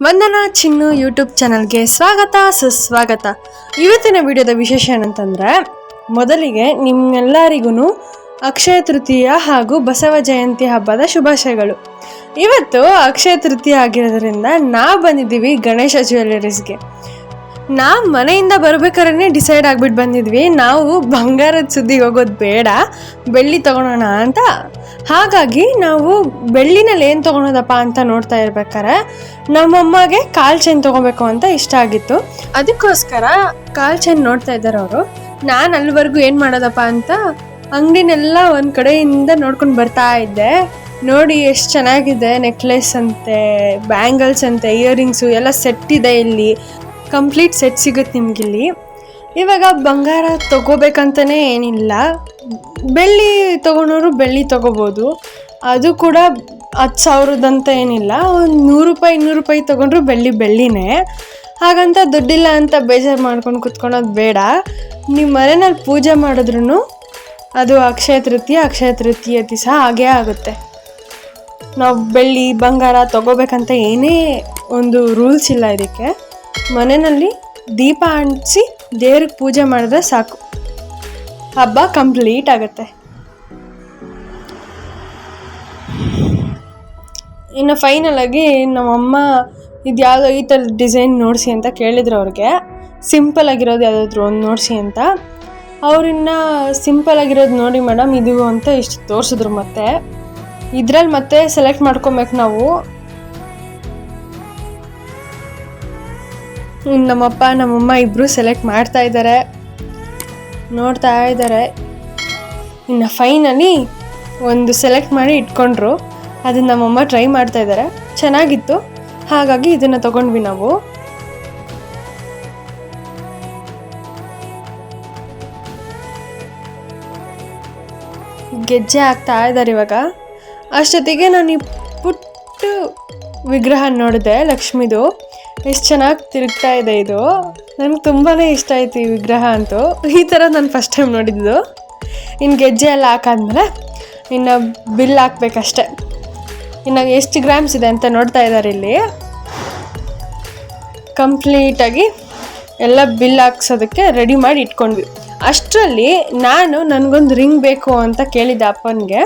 ವಂದನಾ ಚಿನ್ನು YouTube ಚಾನಲ್ಗೆ ಸ್ವಾಗತ ಸುಸ್ವಾಗತ. ಇವತ್ತಿನ ವಿಡಿಯೋದ ವಿಶೇಷ ಏನಂತಂದರೆ, ಮೊದಲಿಗೆ ನಿಮ್ಮೆಲ್ಲರಿಗೂ ಅಕ್ಷಯ ತೃತೀಯ ಹಾಗೂ ಬಸವ ಜಯಂತಿ ಹಬ್ಬದ ಶುಭಾಶಯಗಳು. ಇವತ್ತು ಅಕ್ಷಯ ತೃತೀಯ ಆಗಿರೋದ್ರಿಂದ ನಾವು ಬಂದಿದ್ದೀವಿ ಗಣೇಶ ಜ್ಯುವೆಲ್ಲರೀಸ್ಗೆ. ನಾವು ಮನೆಯಿಂದ ಬರ್ಬೇಕಾದ್ರೆ ಡಿಸೈಡ್ ಆಗಿಬಿಟ್ಟು ಬಂದಿದ್ವಿ, ನಾವು ಬಂಗಾರದ ಸುದ್ದಿಗೆ ಹೋಗೋದು ಬೇಡ, ಬೆಳ್ಳಿ ತೊಗೊಳೋಣ ಅಂತ. ಹಾಗಾಗಿ ನಾವು ಬೆಳ್ಳಿನಲ್ಲಿ ಏನು ತೊಗೊಳೋದಪ್ಪ ಅಂತ ನೋಡ್ತಾ ಇರ್ಬೇಕಾರೆ ನಮ್ಮಮ್ಮಗೆ ಕಾಲ್ ಚೈನ್ ತೊಗೋಬೇಕು ಅಂತ ಇಷ್ಟ ಆಗಿತ್ತು. ಅದಕ್ಕೋಸ್ಕರ ಕಾಲ್ ಚೈನ್ ನೋಡ್ತಾ ಇದ್ದಾರೆ ಅವರು. ನಾನು ಅಲ್ಲಿವರೆಗೂ ಏನು ಮಾಡೋದಪ್ಪ ಅಂತ ಅಂಗಡಿನೆಲ್ಲ ಒಂದು ಕಡೆಯಿಂದ ನೋಡ್ಕೊಂಡು ಬರ್ತಾ ಇದ್ದೆ. ನೋಡಿ ಎಷ್ಟು ಚೆನ್ನಾಗಿದೆ, ನೆಕ್ಲೆಸ್ ಅಂತೆ, ಬ್ಯಾಂಗಲ್ಸ್ ಅಂತೆ, ಇಯರಿಂಗ್ಸು ಎಲ್ಲ ಸೆಟ್ ಇದೆ. ಇಲ್ಲಿ ಕಂಪ್ಲೀಟ್ ಸೆಟ್ ಸಿಗುತ್ತೆ ನಿಮಗಿಲ್ಲಿ. ಇವಾಗ ಬಂಗಾರ ತೊಗೋಬೇಕಂತಲೇ ಏನಿಲ್ಲ, ಬೆಳ್ಳಿ ತೊಗೊಳೋರು ಬೆಳ್ಳಿ ತೊಗೋಬೋದು. ಅದು ಕೂಡ 10,000 ಅಂತ ಏನಿಲ್ಲ, ಒಂದು 100 ರೂಪಾಯಿ 200 ರೂಪಾಯಿ ತೊಗೊಂಡ್ರು ಬೆಳ್ಳಿನೇ. ಹಾಗಂತ ದುಡ್ಡಿಲ್ಲ ಅಂತ ಬೇಜಾರು ಮಾಡ್ಕೊಂಡು ಕುತ್ಕೊಳೋದು ಬೇಡ. ನೀವು ಮನೆಯಲ್ಲಿ ಪೂಜೆ ಮಾಡಿದ್ರೂ ಅದು ಅಕ್ಷಯ ತೃತೀಯ ದಿವಸ ಹಾಗೇ ಆಗುತ್ತೆ. ನಾವು ಬೆಳ್ಳಿ ಬಂಗಾರ ತೊಗೋಬೇಕಂತ ಏನೇ ಒಂದು ರೂಲ್ಸ್ ಇಲ್ಲ ಇದಕ್ಕೆ. ಮನೆಯಲ್ಲಿ ದೀಪ ಅಂಟಿಸಿ ದೇವ್ರಿಗೆ ಪೂಜೆ ಮಾಡಿದ್ರೆ ಸಾಕು, ಹಬ್ಬ ಕಂಪ್ಲೀಟ್ ಆಗುತ್ತೆ. ಇನ್ನು ಫೈನಲಾಗಿ ನಮ್ಮಮ್ಮ ಇದು ಯಾವುದೋ ಈ ಥರ ಡಿಸೈನ್ ನೋಡಿಸಿ ಅಂತ ಕೇಳಿದ್ರು ಅವ್ರಿಗೆ. ಸಿಂಪಲ್ ಆಗಿರೋದು ಯಾವುದಾದ್ರು ಒಂದು ನೋಡಿಸಿ ಅಂತ. ಅವ್ರಿನ್ನ ಸಿಂಪಲ್ ಆಗಿರೋದು ನೋಡಿ ಮೇಡಮ್ ಇದು ಅಂತ ಇಷ್ಟು ತೋರಿಸಿದ್ರು. ಮತ್ತೆ ಇದ್ರಲ್ಲಿ ಮತ್ತೆ ಸೆಲೆಕ್ಟ್ ಮಾಡ್ಕೊಬೇಕು ನಾವು. ನಮ್ಮಪ್ಪ ನಮ್ಮಮ್ಮ ಇಬ್ಬರು ಸೆಲೆಕ್ಟ್ ಮಾಡ್ತಾ ಇದ್ದಾರೆ, ನೋಡ್ತಾ ಇದ್ದಾರೆ. ಇನ್ನು ಫೈನಲಿ ಒಂದು ಸೆಲೆಕ್ಟ್ ಮಾಡಿ ಇಟ್ಕೊಂಡ್ರು. ಅದನ್ನು ನಮ್ಮಮ್ಮ ಟ್ರೈ ಮಾಡ್ತಾ ಇದ್ದಾರೆ, ಚೆನ್ನಾಗಿತ್ತು. ಹಾಗಾಗಿ ಇದನ್ನು ತಗೊಂಡ್ವಿ ನಾವು. ಗೆಜ್ಜೆ ಹಾಕ್ತಾ ಇದ್ದಾರೆ ಇವಾಗ. ಅಷ್ಟೊತ್ತಿಗೆ ನಾನು ಈ ಪುಟ್ಟ ವಿಗ್ರಹ ನೋಡಿದೆ, ಲಕ್ಷ್ಮಿದು. ಎಷ್ಟು ಚೆನ್ನಾಗಿ ತಿರುಗ್ತಾ ಇದೆ ಇದು. ನನಗೆ ತುಂಬಾ ಇಷ್ಟ ಆಯಿತು ಈ ವಿಗ್ರಹ ಅಂತೂ. ಈ ಥರ ನಾನು ಫಸ್ಟ್ ಟೈಮ್ ನೋಡಿದ್ದು. ಇನ್ನು ಗೆಜ್ಜೆ ಎಲ್ಲ ಹಾಕಾದ್ಮೇಲೆ ಇನ್ನು ಬಿಲ್ ಹಾಕ್ಬೇಕಷ್ಟೆ. ಇನ್ನು ಎಷ್ಟು ಗ್ರಾಮ್ಸ್ ಇದೆ ಅಂತ ನೋಡ್ತಾ ಇದ್ದಾರೆ ಇಲ್ಲಿ. ಕಂಪ್ಲೀಟಾಗಿ ಎಲ್ಲ ಬಿಲ್ ಹಾಕ್ಸೋದಕ್ಕೆ ರೆಡಿ ಮಾಡಿ ಇಟ್ಕೊಂಡ್ವಿ. ಅಷ್ಟರಲ್ಲಿ ನನಗೊಂದು ರಿಂಗ್ ಬೇಕು ಅಂತ ಕೇಳಿದ್ದೆ ಅಪ್ಪನಿಗೆ.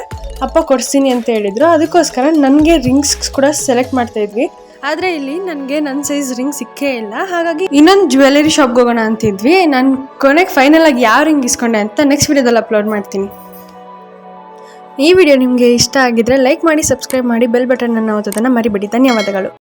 ಅಪ್ಪ ಕೊಡಿಸ್ತೀನಿ ಅಂತ ಹೇಳಿದರು. ಅದಕ್ಕೋಸ್ಕರ ನನಗೆ ರಿಂಗ್ಸ್ ಕೂಡ ಸೆಲೆಕ್ಟ್ ಮಾಡ್ತಾಯಿದ್ವಿ. ಆದರೆ ಇಲ್ಲಿ ನನಗೆ ನನ್ನ ಸೈಜ್ ರಿಂಗ್ ಸಿಕ್ಕೇ ಇಲ್ಲ. ಹಾಗಾಗಿ ಇನ್ನೊಂದು ಜ್ಯುವೆಲ್ಲರಿ ಶಾಪ್ಗೆ ಹೋಗೋಣ ಅಂತಿದ್ವಿ. ನಾನು ಕೊನೆಗೆ ಫೈನಲ್ ಆಗಿ ಯಾವ ರಿಂಗ್ ಇಸ್ಕೊಂಡೆ ಅಂತ ನೆಕ್ಸ್ಟ್ ವಿಡಿಯೋದಲ್ಲಿ ಅಪ್ಲೋಡ್ ಮಾಡ್ತೀನಿ. ಈ ವಿಡಿಯೋ ನಿಮಗೆ ಇಷ್ಟ ಆಗಿದ್ರೆ ಲೈಕ್ ಮಾಡಿ, ಸಬ್ಸ್ಕ್ರೈಬ್ ಮಾಡಿ, ಬೆಲ್ ಬಟನ್ ಅನ್ನು ಒತ್ತೋದನ್ನು ಮರಿಬೇಡಿ. ಧನ್ಯವಾದಗಳು.